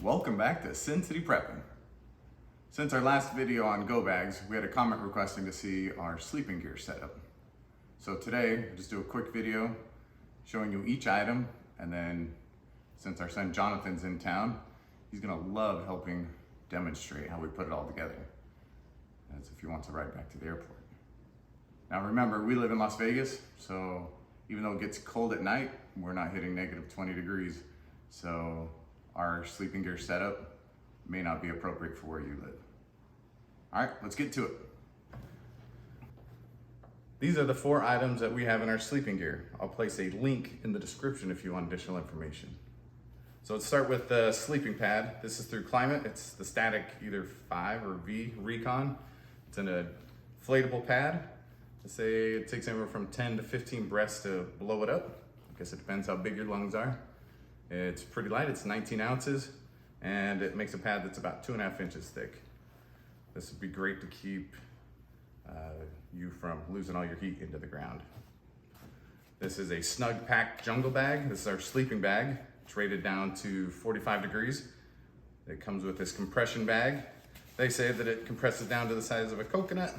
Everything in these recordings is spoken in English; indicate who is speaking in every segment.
Speaker 1: Welcome back to Sin City Prepping. Since our last video on go bags, we had a comment requesting to see our sleeping gear setup. So today, I'll just do a quick video showing you each item, and then since our son Jonathan's in town, he's gonna love helping demonstrate how we put it all together, as if he wants to ride back to the airport. Now remember, we live in Las Vegas, so even though it gets cold at night, we're not hitting negative 20 degrees. So our sleeping gear setup may not be appropriate for where you live. All right, let's get to it. These are the 4 items that we have in our sleeping gear. I'll place a link in the description if you want additional information. So let's start with the sleeping pad. This is through Climate. It's the static either 5 or V Recon. It's an inflatable pad. Let's say it takes anywhere from 10 to 15 breaths to blow it up. I guess it depends how big your lungs are. It's pretty light, it's 19 ounces, and it makes a pad that's about 2.5 inches thick. This would be great to keep you from losing all your heat into the ground. This is a Snug pack jungle bag. This is our sleeping bag. It's rated down to 45 degrees. It comes with this compression bag. They say that it compresses down to the size of a coconut.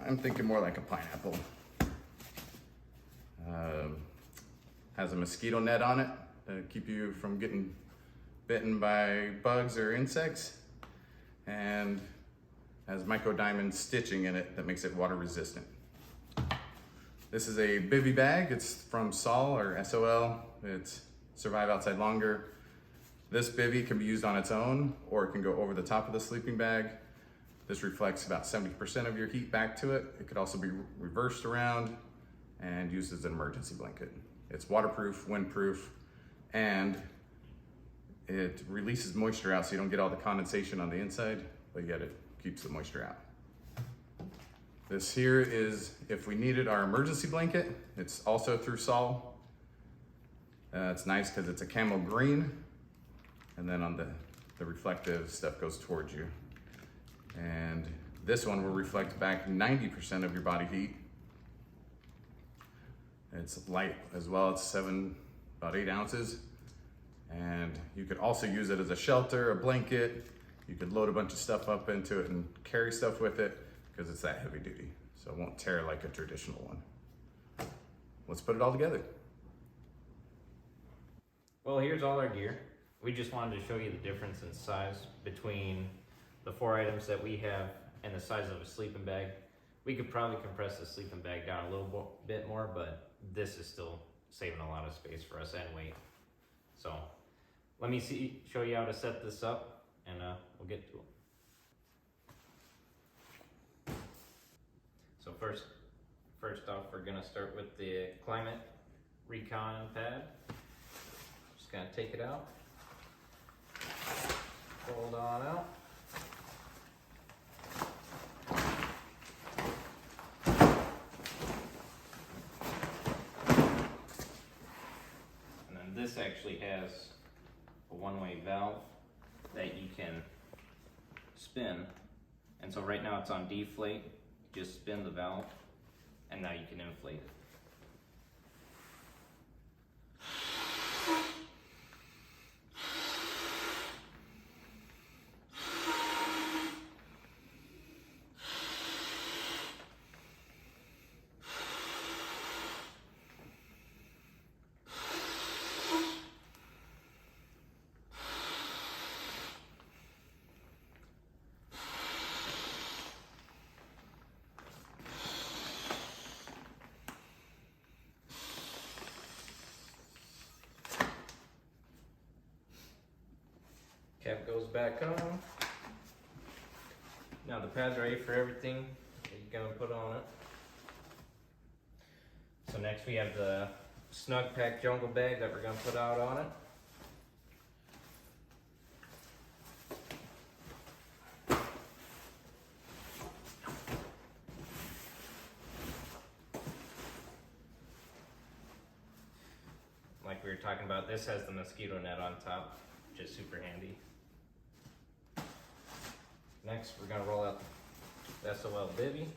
Speaker 1: I'm thinking more like a pineapple. Has a mosquito net on it to keep you from getting bitten by bugs or insects, and has micro diamond stitching in it that makes it water resistant. This is a Bivvy bag. It's from Sol or SOL. It's survive outside longer. This bivvy can be used on its own, or it can go over the top of the sleeping bag. This reflects about 70% of your heat back to it. It could also be reversed around and used as an emergency blanket. It's waterproof, windproof, and it releases moisture out so you don't get all the condensation on the inside, but yet it keeps the moisture out. This here is, if we needed, our emergency blanket. It's also through Sol. It's nice because it's a camel green, and then on the reflective stuff goes towards you. And this one will reflect back 90% of your body heat. It's light as well. It's about 8 ounces. And you could also use it as a shelter, a blanket. You could load a bunch of stuff up into it and carry stuff with it because it's that heavy duty. So it won't tear like a traditional one. Let's put it all together.
Speaker 2: Well, here's all our gear. We just wanted to show you the difference in size between the 4 items that we have and the size of a sleeping bag. We could probably compress the sleeping bag down a little bit more, but this is still saving a lot of space for us and weight. So let me show you how to set this up, and we'll get to it. So first off, we're gonna start with the Climate Recon Pad. Just gonna take it out, fold on out. This actually has a one-way valve that you can spin, and so right now it's on deflate. Just spin the valve and now you can inflate it. Cap goes back on. Now the pad's ready for everything that you're gonna put on it. So next we have the Snug Pack Jungle Bag that we're gonna put out on it. Like we were talking about, this has the mosquito net on top, which is super handy. Next, we're gonna roll out the SOL Bivvy.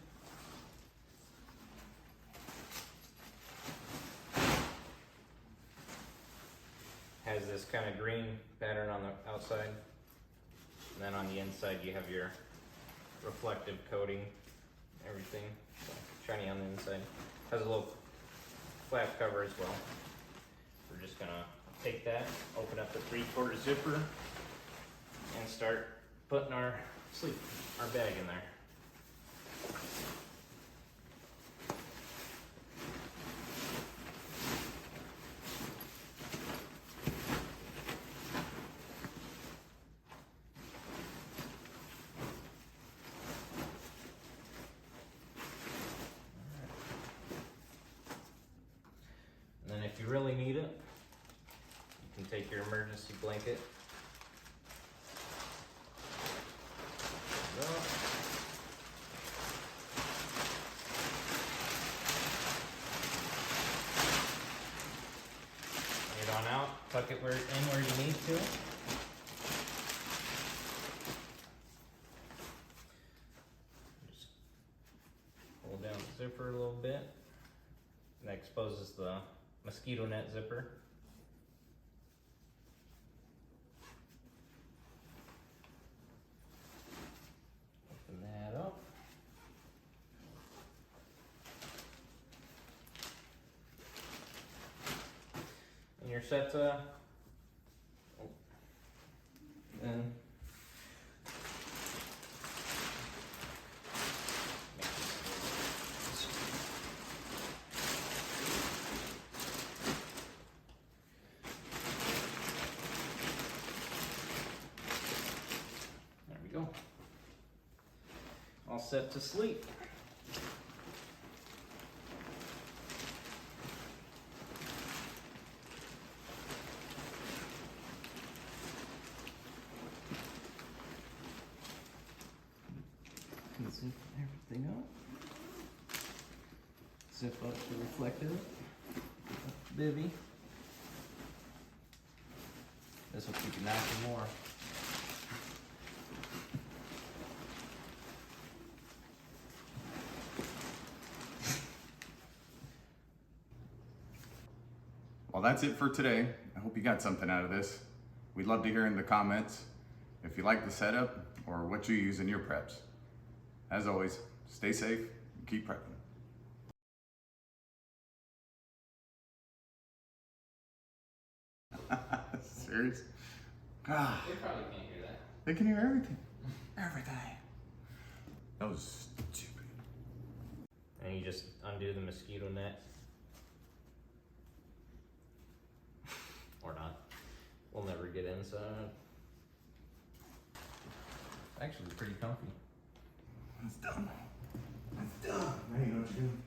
Speaker 2: has this kind of green pattern on the outside. And then on the inside you have your reflective coating, everything. So shiny on the inside. Has a little flap cover as well. We're just gonna take that, open up the 3/4 zipper, and start putting our bag in there. And then if you really need it, you can take your emergency blanket. There you go. Bring it on out, tuck it where you need to. Just pull down the zipper a little bit. That exposes the mosquito net zipper. Open that up. And you're set to, then there we go. All set to sleep. Can zip everything up. Zip up the reflective. Bivvy. This will keep you nice and warm.
Speaker 1: Well, that's it for today. I hope you got something out of this. We'd love to hear in the comments if you like the setup or what you use in your preps. As always, stay safe and keep prepping. Serious? Ah,
Speaker 2: They probably can't hear that.
Speaker 1: they can hear everything. Everything. That was stupid.
Speaker 2: And you just undo the mosquito net. Or not. We'll never get inside. Actually pretty comfy.
Speaker 1: It's done. It's done. Now you know what you're doing.